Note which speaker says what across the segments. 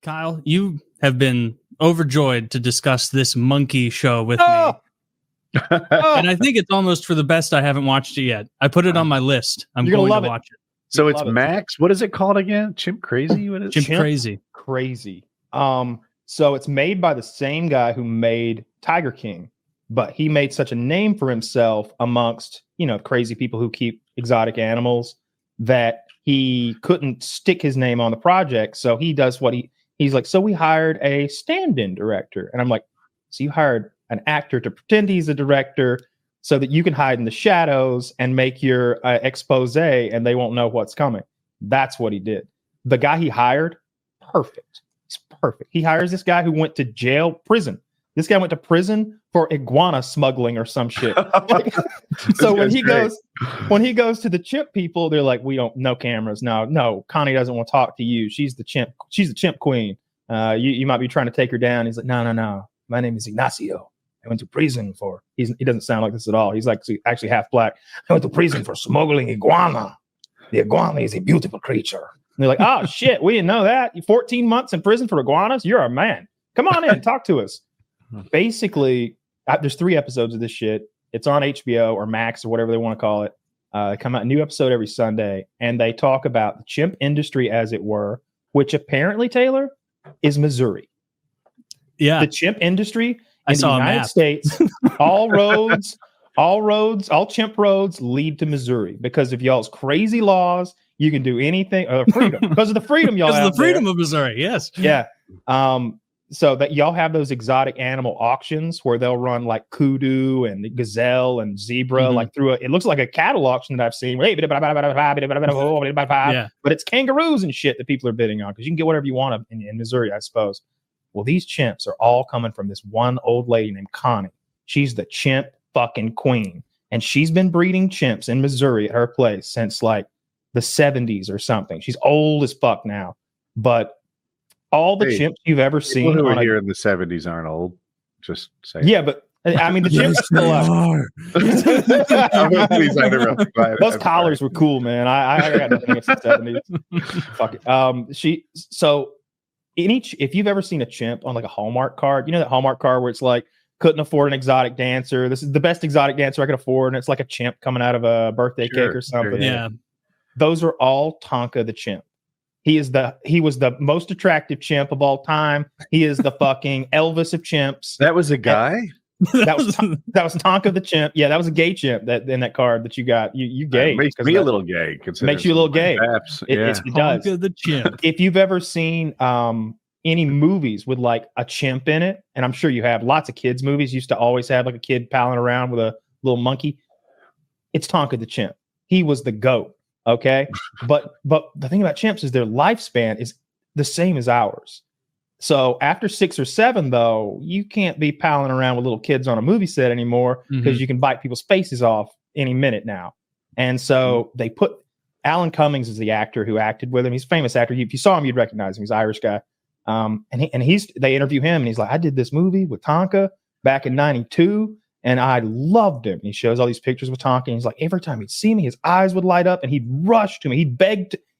Speaker 1: Kyle, you have been overjoyed to discuss this monkey show with me. And I think it's almost for the best I haven't watched it yet. I put it on my list. I'm going to watch it.
Speaker 2: So it's Max. What is it called again? Chimp Crazy? What is
Speaker 1: Chimp Crazy.
Speaker 3: Crazy. So it's made by the same guy who made Tiger King, but he made such a name for himself amongst, crazy people who keep exotic animals that he couldn't stick his name on the project. So he does what he's like, so we hired a stand-in director. And I'm like, so you hired an actor to pretend he's a director so that you can hide in the shadows and make your expose and they won't know what's coming. That's what he did. The guy he hired, perfect. He's perfect. He hires this guy who went to prison. This guy went to prison for iguana smuggling or some shit. So when he goes to the chimp people, they're like, we don't no cameras. No, Connie doesn't want to talk to you. She's the chimp. She's the chimp queen. You might be trying to take her down. He's like, no. My name is Ignacio. I went to prison for. He doesn't sound like this at all. He's like actually half black. I went to prison for smuggling iguana. The iguana is a beautiful creature. And they're like, oh shit, we didn't know that. 14 months in prison for iguanas. You're a man. Come on in, talk to us. Basically, there's 3 episodes of this shit. It's on HBO or Max or whatever they want to call it. Come out a new episode every Sunday, and they talk about the chimp industry, as it were, which apparently, Taylor, is Missouri.
Speaker 1: Yeah,
Speaker 3: the chimp industry in the United States, all chimp roads lead to Missouri because of y'all's crazy laws. You can do anything. Freedom because of the freedom y'all have.
Speaker 1: Because of the freedom of Missouri. Yes.
Speaker 3: Yeah. So that y'all have those exotic animal auctions where they'll run like kudu and gazelle and zebra, like through it looks like a cattle auction that I've seen. Yeah. But it's kangaroos and shit that people are bidding on because you can get whatever you want in Missouri, I suppose. Well, these chimps are all coming from this one old lady named Connie. She's the chimp fucking queen. And she's been breeding chimps in Missouri at her place since like the 70s or something. She's old as fuck now. But all the chimps you've ever seen
Speaker 2: who are here in the 70s aren't old. Just saying.
Speaker 3: Yeah, but I mean the chimps are still up. Those collars were cool, man. I got nothing against the 70s. Fuck it. If you've ever seen a chimp on like a Hallmark card, you know that Hallmark card where it's like couldn't afford an exotic dancer. This is the best exotic dancer I could afford, and it's like a chimp coming out of a birthday cake or something.
Speaker 1: Yeah.
Speaker 3: Those are all Tonka the chimp. He was the most attractive chimp of all time. He is the fucking Elvis of chimps.
Speaker 2: That was a guy?
Speaker 3: That was Tonka the chimp. Yeah, that was a gay chimp that in that card that you got. You gay.
Speaker 2: Makes me a little gay.
Speaker 3: Makes you a little gay. It does.
Speaker 1: Tonka the chimp.
Speaker 3: If you've ever seen any movies with like a chimp in it, and I'm sure you have, lots of kids movies used to always have like a kid palling around with a little monkey. It's Tonka the chimp. He was the GOAT. Okay. But the thing about chimps is their lifespan is the same as ours. So after 6 or 7, though, you can't be palling around with little kids on a movie set anymore because you can bite people's faces off any minute now. And so they put Alan Cummings is the actor who acted with him. He's a famous actor. If you saw him, you'd recognize him. He's an Irish guy. They interview him and he's like, I did this movie with Tonka back in 92 and I loved him. And he shows all these pictures with Tonka and he's like, every time he'd see me, his eyes would light up and he'd rush to me.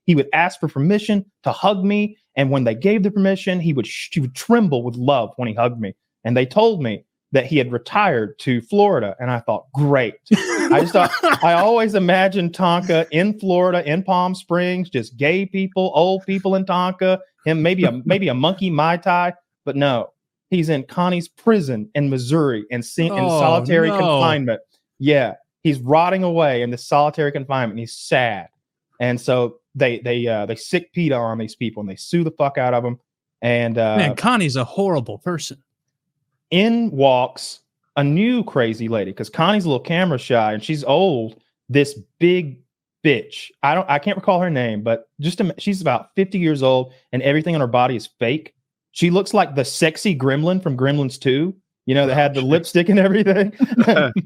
Speaker 3: He would ask for permission to hug me. And when they gave the permission, he would tremble with love when he hugged me. And they told me that he had retired to Florida. And I thought, great. I always imagined Tonka in Florida, in Palm Springs, just gay people, old people in Tonka, him, maybe a monkey Mai Tai. But no, he's in Connie's prison in Missouri and in solitary confinement. Yeah, he's rotting away in this solitary confinement. He's sad. And so they sick PETA on these people and they sue the fuck out of them. And
Speaker 1: man, Connie's a horrible person.
Speaker 3: In walks a new crazy lady because Connie's a little camera shy and she's old. This big bitch. I can't recall her name, but she's about 50 years old and everything on her body is fake. She looks like the sexy gremlin from Gremlins 2. You know, that had the lipstick and everything.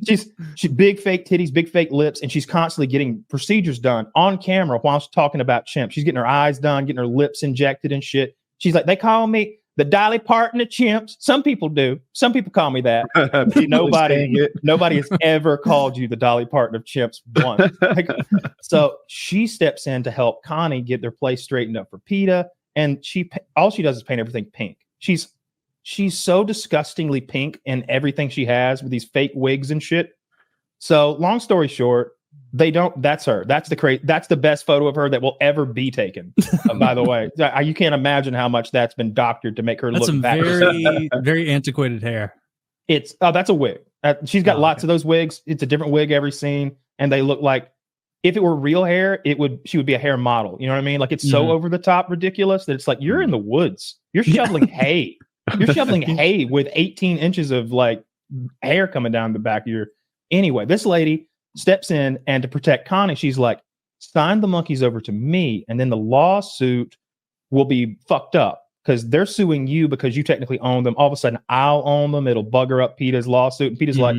Speaker 3: She's big fake titties, big fake lips, and she's constantly getting procedures done on camera while she's talking about chimp. She's getting her eyes done, getting her lips injected and shit. She's like, they call me the Dolly Parton of chimps. Some people do. Some people call me that. Nobody has ever called you the Dolly Parton of chimps once. So she steps in to help Connie get their place straightened up for PETA. and all she does is paint everything pink. She's so disgustingly pink in everything she has with these fake wigs and shit. So long story short, that's her. That's the best photo of her that will ever be taken. By the way, you can't imagine how much that's been doctored to make her look
Speaker 1: some very, very antiquated hair.
Speaker 3: That's a wig. She's got lots of those wigs. It's a different wig every scene. And they look like, if it were real hair, she would be a hair model. You know what I mean? Like it's so over the top ridiculous that it's like, you're in the woods. You're shoveling hay. You're shoveling hay with 18 inches of like hair coming down the back of your. Anyway, this lady steps in, and to protect Connie, she's like, sign the monkeys over to me, and then the lawsuit will be fucked up because they're suing you because you technically own them. All of a sudden, I'll own them. It'll bugger up PETA's lawsuit. And PETA's like,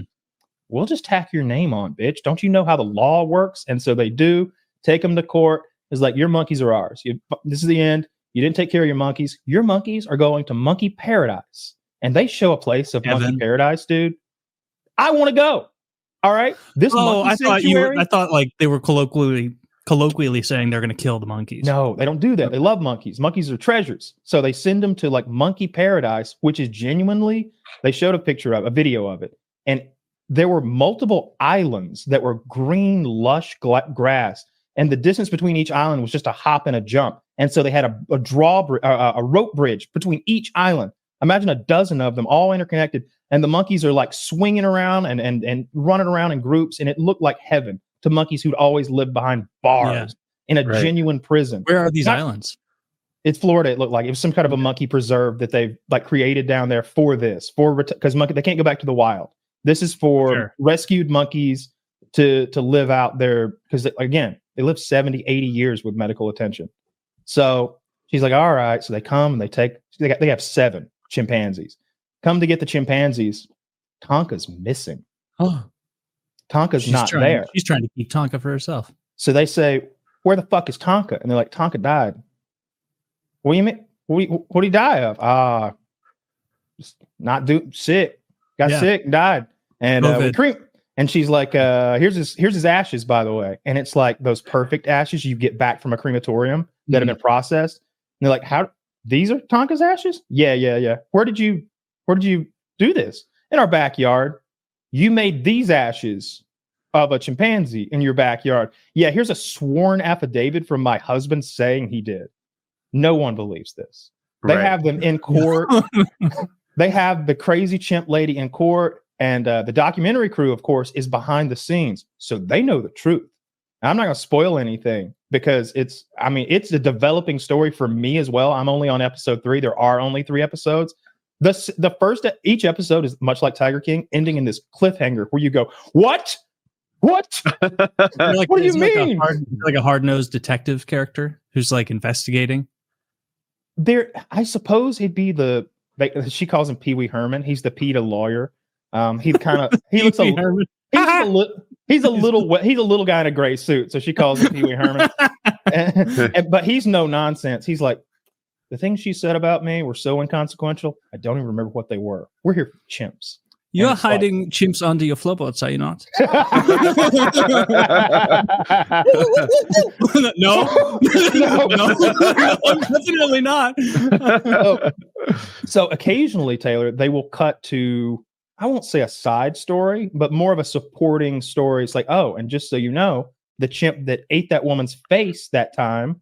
Speaker 3: we'll just tack your name on, bitch. Don't you know how the law works? And so they do take them to court. It's like, your monkeys are ours. This is the end. You didn't take care of your monkeys. Your monkeys are going to monkey paradise. And they show a place of monkey paradise, dude. I want to go. All right.
Speaker 1: I thought like they were colloquially saying they're going to kill the monkeys.
Speaker 3: No, they don't do that. They love monkeys. Monkeys are treasures. So they send them to like monkey paradise, which is genuinely, they showed a video of it. And there were multiple islands that were green, lush grass. And the distance between each island was just a hop and a jump. And so they had a rope bridge between each island. Imagine a dozen of them all interconnected. And the monkeys are like swinging around and running around in groups. And it looked like heaven to monkeys who'd always lived behind bars in a genuine prison.
Speaker 1: Where are these islands?
Speaker 3: It's Florida. It looked like it was some kind of a monkey preserve that they've like created down there because they can't go back to the wild. This is for rescued monkeys to live out there. Because again, they live 70, 80 years with medical attention. So she's like, all right. So they come and they have 7 chimpanzees. Come to get the chimpanzees. Tonka's missing.
Speaker 1: Oh,
Speaker 3: Tonka's not there.
Speaker 1: She's trying to keep Tonka for herself. So
Speaker 3: they say, where the fuck is Tonka? And they're like, Tonka died. What do you mean? What did he die of? Sick. Got sick and died. And and she's like, here's his ashes, by the way. And it's like those perfect ashes you get back from a crematorium that have been processed. And they're like, how? These are Tonka's ashes? Yeah. Where did you do this? In our backyard. You made these ashes of a chimpanzee in your backyard. Yeah, here's a sworn affidavit from my husband saying he did. No one believes this. They have them in court. They have the crazy chimp lady in court. And the documentary crew, of course, is behind the scenes. So they know the truth. Now, I'm not going to spoil anything because it's a developing story for me as well. I'm only on episode 3. There are only 3 episodes. Each episode is much like Tiger King, ending in this cliffhanger where you go, what? What?
Speaker 1: Like,
Speaker 3: what do you mean?
Speaker 1: Like a hard-nosed detective character who's like investigating.
Speaker 3: I suppose he'd be she calls him Pee Wee Herman. He's the PETA lawyer. He looks he's a little guy in a gray suit, so she calls him Pee Wee Herman. But he's no nonsense. He's like, the things she said about me were so inconsequential, I don't even remember what they were. We're here for chimps.
Speaker 1: You're hiding chimps under your floorboards, are you not? No, definitely not.
Speaker 3: So occasionally, Taylor, they will cut to, I won't say a side story, but more of a supporting story. It's like, oh, and just so you know, the chimp that ate that woman's face that time,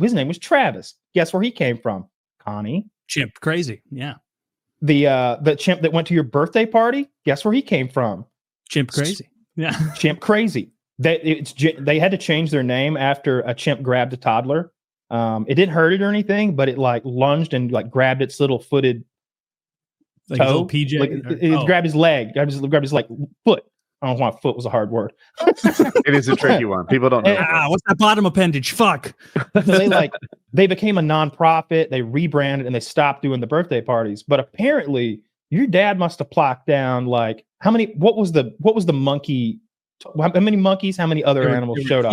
Speaker 3: his name was Travis. Guess where he came from? Connie.
Speaker 1: Chimp crazy. Yeah.
Speaker 3: The chimp that went to your birthday party, guess where he came from?
Speaker 1: Chimp crazy. Yeah.
Speaker 3: Chimp crazy. They had to change their name after a chimp grabbed a toddler. It didn't hurt it or anything, but it like lunged and like grabbed its little footed
Speaker 1: like
Speaker 3: toe.
Speaker 1: Little PJ.
Speaker 3: It grabbed his leg, grabbed his like foot. I don't know why foot was a hard word.
Speaker 2: It is a tricky one. People don't know.
Speaker 1: What's that bottom appendage? Fuck.
Speaker 3: They became a nonprofit. They rebranded and they stopped doing the birthday parties. But apparently, your dad must have plocked down like what was the monkey? How many monkeys? How many other animals showed up?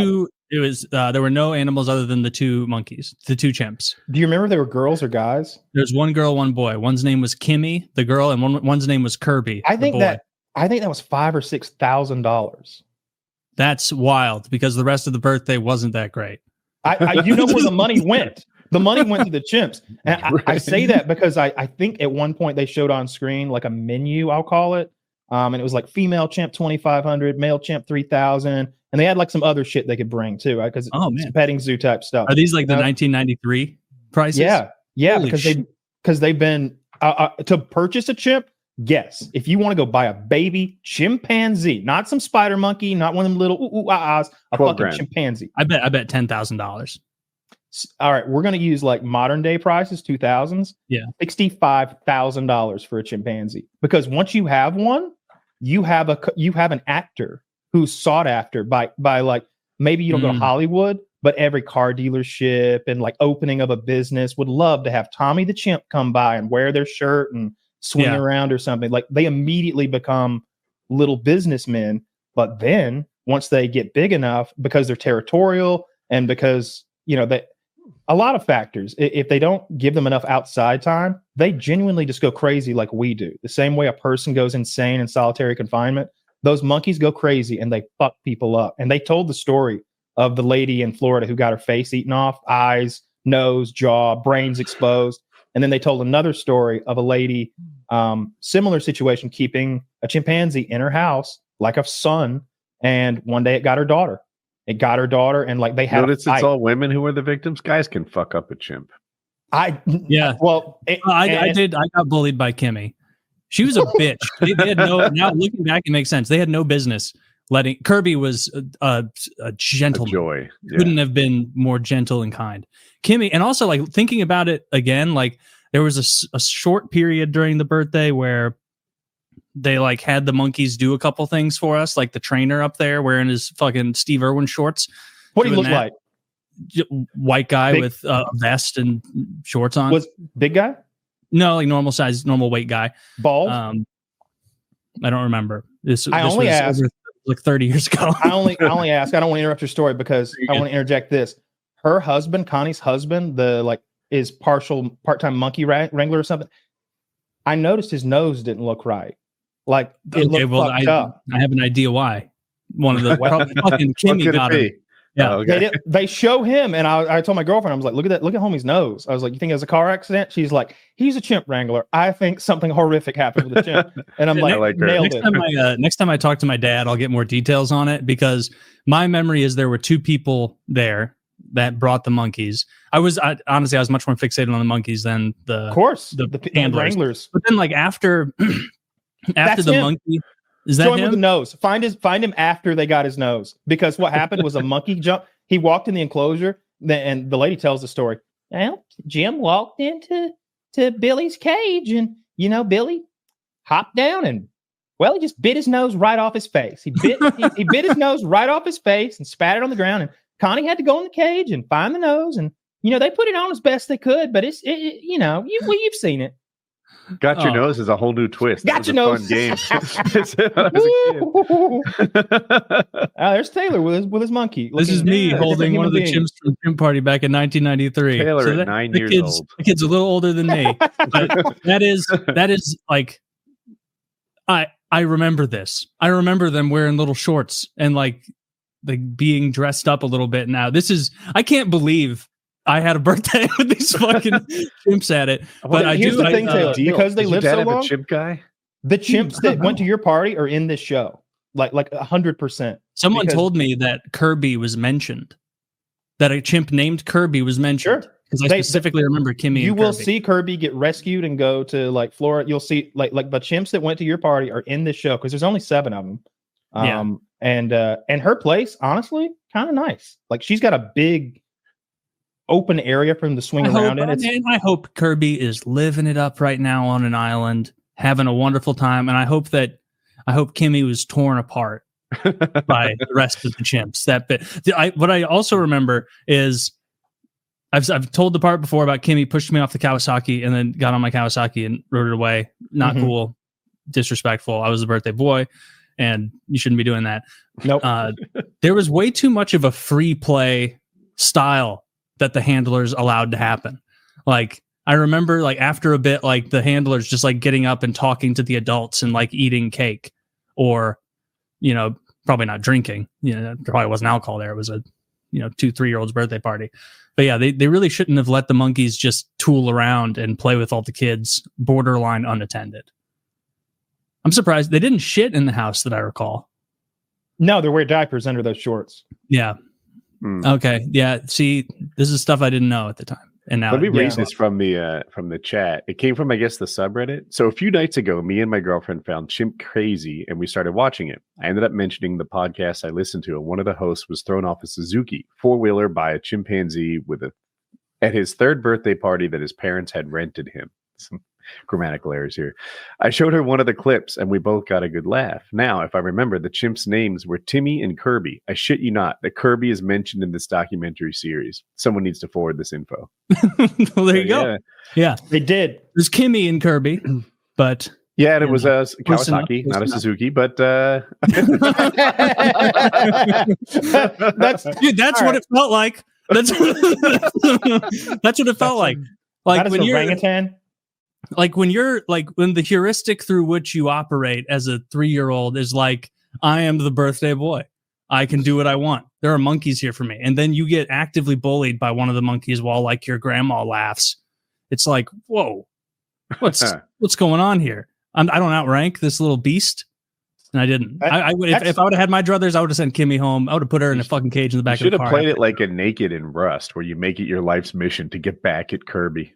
Speaker 1: It was there were no animals other than the 2 monkeys, the 2 chimps.
Speaker 3: Do you remember they were girls or guys?
Speaker 1: There's 1 girl, 1 boy. One's name was Kimmy, the girl, and one's name was Kirby.
Speaker 3: I think that was $5,000 or $6,000.
Speaker 1: That's wild because the rest of the birthday wasn't that great.
Speaker 3: You know where the money went. The money went to the chimps. And I say that because I think at one point they showed on screen like a menu, I'll call it. And it was like female chimp 2,500, male chimp 3,000. And they had like some other shit they could bring too, right? Because it's petting zoo type stuff.
Speaker 1: Are these like the 1993 prices?
Speaker 3: Yeah.
Speaker 1: Holy
Speaker 3: because they've been to purchase a chimp. Yes, if you want to go buy a baby chimpanzee, not some spider monkey, not one of them little a fucking chimpanzee.
Speaker 1: I bet $10,000.
Speaker 3: All right, we're gonna use like modern day prices, 2000s.
Speaker 1: Yeah,
Speaker 3: $65,000 for a chimpanzee. Because once you have one, you have an actor who's sought after by like, maybe you don't go to Hollywood, but every car dealership and like opening of a business would love to have Tommy the chimp come by and wear their shirt and swing around or something. Like they immediately become little businessmen. But then once they get big enough, because they're territorial and because, that a lot of factors, if they don't give them enough outside time, they genuinely just go crazy like we do. The same way a person goes insane in solitary confinement, those monkeys go crazy and they fuck people up. And they told the story of the lady in Florida who got her face eaten off, eyes, nose, jaw, brains exposed. And then they told another story of a lady, similar situation, keeping a chimpanzee in her house like a son. And one day it got her daughter. And like they had.
Speaker 2: Notice it's all women who are the victims. Guys can fuck up a chimp.
Speaker 1: I got bullied by Kimmy. She was a bitch. They had now looking back, it makes sense. They had no business letting. Kirby was a gentleman.
Speaker 2: A joy. Yeah.
Speaker 1: Couldn't have been more gentle and kind. Kimmy, and also like thinking about it again, like there was a short period during the birthday where they like had the monkeys do a couple things for us, like the trainer up there wearing his fucking Steve Irwin shorts.
Speaker 3: What do you look like?
Speaker 1: White guy with a vest and shorts on.
Speaker 3: Was big guy?
Speaker 1: No, like normal size, normal weight guy.
Speaker 3: Bald?
Speaker 1: I don't remember. This
Speaker 3: only
Speaker 1: was
Speaker 3: asked
Speaker 1: like 30 years ago.
Speaker 3: I only ask. I don't want to interrupt your story because I want to interject this. Her husband, Connie's husband, is part-time monkey wrangler or something. I noticed his nose didn't look right. Like it looked fucked up.
Speaker 1: I have an idea why. One of the fucking Kimmy got him. Yeah,
Speaker 3: okay. They show him, and I told my girlfriend, I was like, "Look at homie's nose." I was like, "You think it was a car accident?" She's like, "He's a chimp wrangler. I think something horrific happened with the chimp." And I'm nailed it.
Speaker 1: Next time I talk to my dad, I'll get more details on it because my memory is there were two people there that brought the monkeys. Honestly, I was much more fixated on the monkeys than the
Speaker 3: wranglers.
Speaker 1: But then, like after the
Speaker 3: him.
Speaker 1: Monkey. Is that
Speaker 3: Show
Speaker 1: him?
Speaker 3: With the nose. Find him after they got his nose. Because what happened was a monkey jump. He walked in the enclosure, and the lady tells the story. Well, Jim walked into Billy's cage, and Billy hopped down and he just bit his nose right off his face. He bit his nose right off his face and spat it on the ground. And Connie had to go in the cage and find the nose, and they put it on as best they could. But you've seen it.
Speaker 2: Got your nose is a whole new twist.
Speaker 3: Got your nose.
Speaker 2: Fun game.
Speaker 3: There's Taylor with his monkey.
Speaker 1: This is me holding one of the chimps from Chimp Party back in 1993.
Speaker 2: Taylor at 9 years old.
Speaker 1: The kid's a little older than me. But that is like I remember this. I remember them wearing little shorts and like being dressed up a little bit. Now I can't believe I had a birthday with these fucking chimps at it. But
Speaker 3: here's the thing, Taylor, because they live so long.
Speaker 2: A chimp guy?
Speaker 3: The chimps that went to your party are in this show, like 100%.
Speaker 1: Someone told me that Kirby was mentioned. That a chimp named Kirby was mentioned. Sure. Because I specifically remember Kimmy.
Speaker 3: You will see Kirby get rescued and go to like Florida. You'll see like the chimps that went to your party are in this show because there's only 7 of them. And her place, honestly, kind of nice. Like she's got a big open area for him to swing around in.
Speaker 1: I hope Kirby is living it up right now on an island, having a wonderful time, and I hope Kimmy was torn apart by the rest of the chimps. That bit. What I also remember is I've told the part before about Kimmy pushed me off the Kawasaki and then got on my Kawasaki and rode it away. Not cool, disrespectful. I was the birthday boy, and you shouldn't be doing that.
Speaker 3: Nope.
Speaker 1: There was way too much of a free play style that the handlers allowed to happen. Like I remember like after a bit, like the handlers just like getting up and talking to the adults and like eating cake or, probably not drinking. There probably wasn't alcohol there. It was a 2-3-year-old's birthday party. But yeah, they really shouldn't have let the monkeys just tool around and play with all the kids, borderline unattended. I'm surprised they didn't shit in the house that I recall.
Speaker 3: No, they wear diapers under those shorts.
Speaker 1: Yeah. Okay. Yeah. See, this is stuff I didn't know at the time. And now
Speaker 4: let me read this from the chat. It came from, I guess, the subreddit. So a few nights ago, me and my girlfriend found Chimp Crazy, and we started watching it. I ended up mentioning the podcast I listened to, and one of the hosts was thrown off a Suzuki 4-wheeler by a chimpanzee at his 3rd birthday party that his parents had rented him. Some grammatical errors here. I showed her one of the clips, and we both got a good laugh. Now, if I remember, the chimps' names were Timmy and Kirby. I shit you not, that Kirby is mentioned in this documentary series. Someone needs to forward this info.
Speaker 1: Well, there you go. Yeah,
Speaker 3: they did.
Speaker 1: There's Kimmy and Kirby, but
Speaker 4: yeah, and it was a Kawasaki, not a Suzuki, but
Speaker 3: that's
Speaker 1: what it felt like. That's what it felt like. Like when you're
Speaker 3: orangutan.
Speaker 1: Like when the heuristic through which you operate as a 3-year-old is like, I am the birthday boy. I can do what I want. There are monkeys here for me. And then you get actively bullied by one of the monkeys while like your grandma laughs. It's like, whoa, what's going on here? I don't outrank this little beast. And I didn't. I would if I would have had my druthers, I would have sent Kimmy home. I would have put her in a fucking cage in the back of the car.
Speaker 4: Should have played it like a Naked in Rust, where you make it your life's mission to get back at Kirby.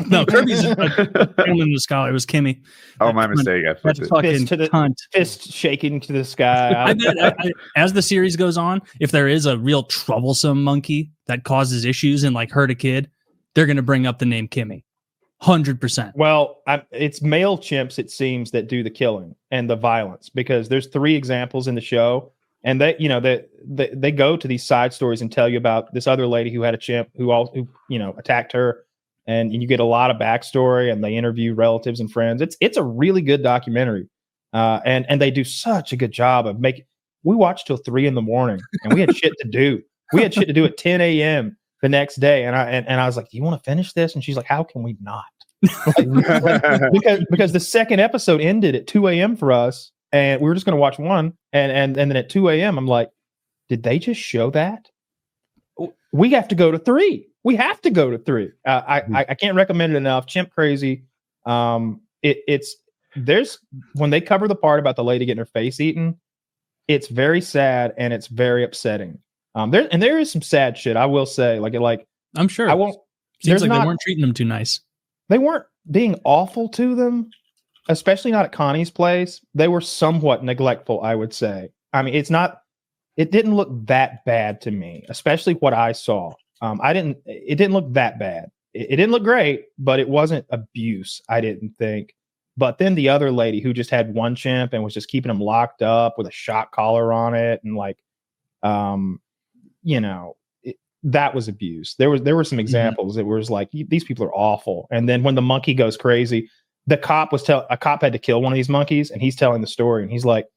Speaker 1: No, Kirby's a gentleman in the sky. It was Kimmy.
Speaker 4: Oh, my mistake. I flipped it.
Speaker 3: Fist shaking to the sky.
Speaker 1: I bet as the series goes on, if there is a real troublesome monkey that causes issues and like hurt a kid, they're going to bring up the name Kimmy. 100%.
Speaker 3: Well, it's male chimps, it seems, that do the killing and the violence, because there's 3 examples in the show, and they go to these side stories and tell you about this other lady who had a chimp who attacked her, and you get a lot of backstory, and they interview relatives and friends. It's a really good documentary, and they do such a good job of making. We watched till 3 a.m, and we had shit to do. We had shit to do at 10 a.m. the next day, and I was like, "Do you want to finish this?" And she's like, "How can we not?" because the second episode ended at 2 a.m. for us, and we were just going to watch one, and then at 2 a.m. I'm like, "Did they just show that? We have to go to 3. We have to go to 3." I can't recommend it enough. Chimp Crazy. It's when they cover the part about the lady getting her face eaten, it's very sad and it's very upsetting. There is some sad shit, I will say. Like
Speaker 1: I'm sure.
Speaker 3: I won't.
Speaker 1: Seems like they weren't treating them too nice.
Speaker 3: They weren't being awful to them, especially not at Connie's place. They were somewhat neglectful, I would say. I mean, it didn't look that bad to me, especially what I saw. It didn't look that bad. It didn't look great, but it wasn't abuse, I didn't think. But then the other lady who just had one chimp and was just keeping him locked up with a shock collar on it, and like, that was abuse. There were some examples that was like, these people are awful. And then when the monkey goes crazy, a cop had to kill one of these monkeys, and he's telling the story, and he's like,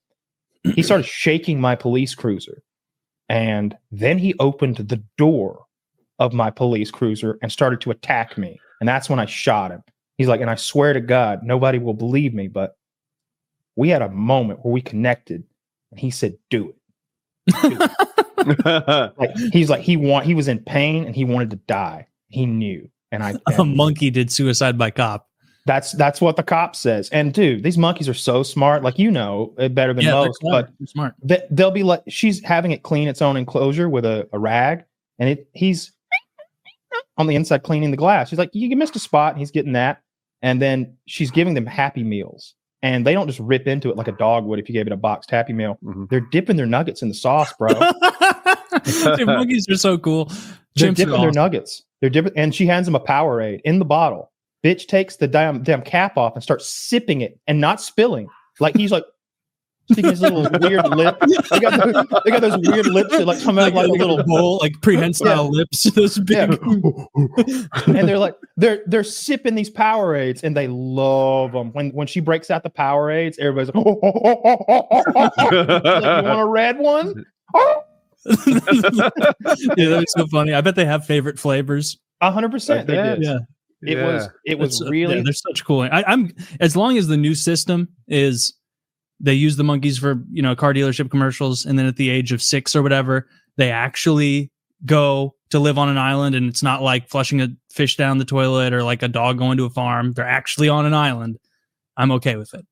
Speaker 3: he started shaking my police cruiser, and then he opened the door of my police cruiser and started to attack me, and that's when I shot him. He's like, and I swear to God, nobody will believe me, but we had a moment where we connected, and he said, "Do it." He was in pain and he wanted to die. He knew, and
Speaker 1: a monkey did suicide by cop.
Speaker 3: That's what the cop says. And dude, these monkeys are so smart. Like, better than most. But
Speaker 1: they're smart.
Speaker 3: They'll be like, she's having it clean its own enclosure with a rag, and he's on the inside cleaning the glass. She's like, "You missed a spot." And he's getting that, and then she's giving them Happy Meals. And they don't just rip into it like a dog would if you gave it a boxed Happy Meal. Mm-hmm. They're dipping their nuggets in the sauce, bro.
Speaker 1: Dude, monkeys are so cool.
Speaker 3: They're dipping their nuggets. They're dipping, and she hands him a Powerade in the bottle. Bitch takes the damn cap off and starts sipping it and not spilling. Like, he's like sticking his little weird lip. They got those weird lips that like come out like a little
Speaker 1: bowl, like prehensile lips. Those big.
Speaker 3: And they're like they're sipping these Powerades, and they love them. When she breaks out the Powerades, everybody's like, like, "You want a red one?"
Speaker 1: Yeah, that's so funny. I bet they have favorite flavors.
Speaker 3: 100%. They did.
Speaker 1: Yeah.
Speaker 3: It was really.
Speaker 1: They're such cool. I'm as long as the new system is. They use the monkeys for, car dealership commercials. And then at the age of 6 or whatever, they actually go to live on an island and it's not like flushing a fish down the toilet or like a dog going to a farm. They're actually on an island. I'm okay with it.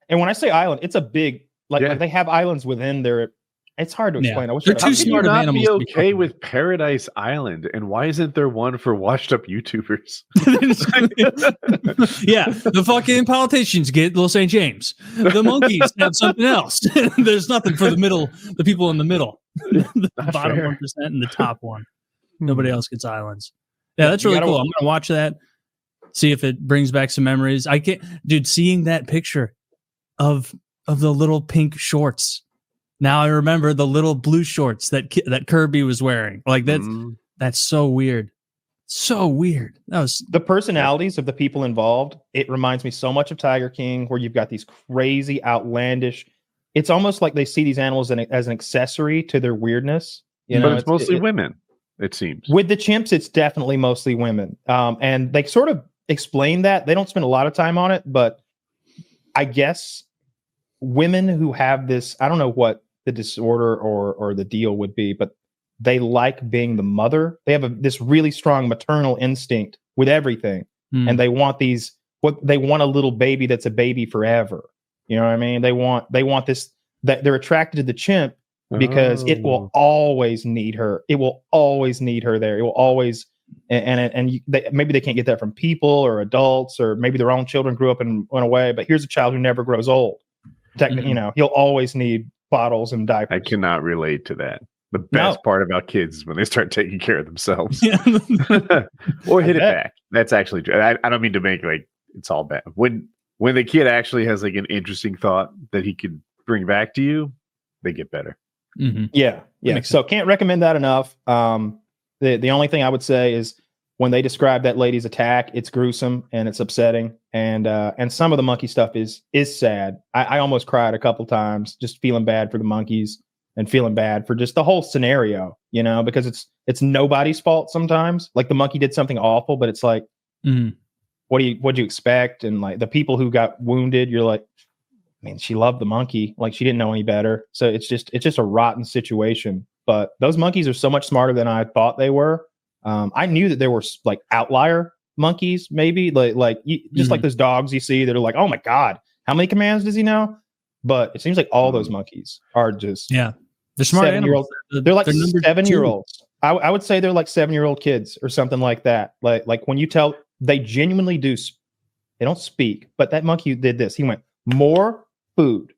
Speaker 3: And when I say island, it's a big, like they have islands within their, it's hard to explain. I wish
Speaker 1: They're
Speaker 3: I
Speaker 1: too
Speaker 3: could-
Speaker 1: smart of
Speaker 4: not
Speaker 1: animals
Speaker 4: be
Speaker 1: to be
Speaker 4: okay
Speaker 1: fucking
Speaker 4: with Paradise Island, and why isn't there one for washed up YouTubers?
Speaker 1: Yeah, the fucking politicians get Little St. James. The monkeys have something else. There's nothing for the people in the middle. The bottom
Speaker 4: fair.
Speaker 1: 1% and the top one. Nobody else gets islands. Yeah, that's really
Speaker 3: You gotta-
Speaker 1: cool. I'm gonna watch that, see if it brings back some memories. I can't, dude, seeing that picture of the little pink shorts. Now I remember the little blue shorts that Kirby was wearing. Like that's so weird. So weird. That was
Speaker 3: the personalities of the people involved. It reminds me so much of Tiger King, where you've got these crazy, outlandish. It's almost like they see these animals as an accessory to their weirdness. You know,
Speaker 4: But it's mostly women, it seems.
Speaker 3: With the chimps, it's definitely mostly women. And they sort of explain that. They don't spend a lot of time on it, but I guess women who have this, I don't know what the disorder or the deal would be, but they like being the mother. They have this really strong maternal instinct with everything. And they want they want a little baby that's a baby forever. You know what I mean? They want this, that they're attracted to the chimp because it will always need her. It will always need her there. It will always, maybe they can't get that from people or adults, or maybe their own children grew up and went away. But here's a child who never grows old. You know, he'll always need bottles and diapers.
Speaker 4: I cannot relate to that. The best part about kids is when they start taking care of themselves. Or hit it back. That's actually true. I don't mean to make like it's all bad. When the kid actually has like an interesting thought that he could bring back to you, they get better.
Speaker 3: Yeah. So can't recommend that enough. The only thing I would say is when they describe that lady's attack, it's gruesome and it's upsetting, and some of the monkey stuff is sad. I almost cried a couple times, just feeling bad for the monkeys and feeling bad for just the whole scenario, you know, because it's nobody's fault sometimes. Like the monkey did something awful, but it's like, what'd you expect? And like the people who got wounded, you're like, I mean, she loved the monkey, like she didn't know any better. So it's just a rotten situation. But those monkeys are so much smarter than I thought they were. I knew that there were like outlier monkeys, maybe like those dogs you see that are like, oh my God, how many commands does he know? But it seems like all those monkeys are just
Speaker 1: they're smart animals.
Speaker 3: They're like 7-year-olds. I would say they're like 7-year-old kids or something like that. Like when you tell, they genuinely do. They don't speak, but that monkey did this. He went, more food.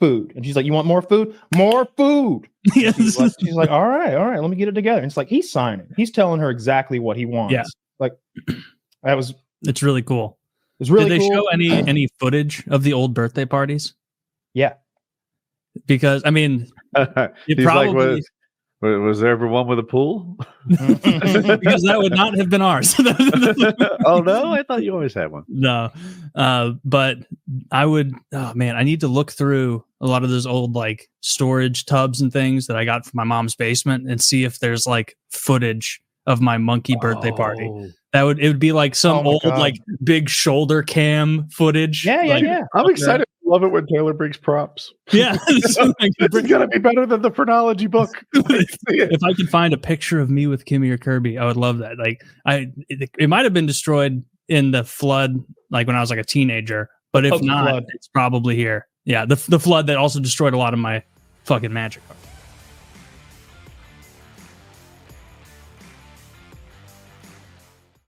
Speaker 3: And she's like, you want more food? More food.
Speaker 1: Yes.
Speaker 3: She's like, all right, let me get it together. And it's like, he's signing. He's telling her exactly what he wants.
Speaker 1: Yeah.
Speaker 3: Like
Speaker 1: it's really cool.
Speaker 3: It's really
Speaker 1: Did they
Speaker 3: cool.
Speaker 1: show any footage of the old birthday parties?
Speaker 3: Yeah.
Speaker 1: Because I mean,
Speaker 4: He's
Speaker 1: probably
Speaker 4: like, was there ever one with a pool?
Speaker 1: because that would not have been ours.
Speaker 4: Oh no, I thought you always had one.
Speaker 1: No, but I would. Oh man, I need to look through a lot of those old like storage tubs and things that I got from my mom's basement and see if there's like footage of my monkey birthday party. It would be like some old
Speaker 3: God.
Speaker 1: like big shoulder cam footage.
Speaker 3: Yeah.
Speaker 4: I'm excited. I love it when Taylor brings props.
Speaker 1: Yeah.
Speaker 4: It's gonna be better than the phrenology book.
Speaker 1: If I could find a picture of me with Kimmy or Kirby, I would love that. Like it might have been destroyed in the flood, like when I was like a teenager, but if not, it's probably here. Yeah. The flood that also destroyed a lot of my fucking magic cards.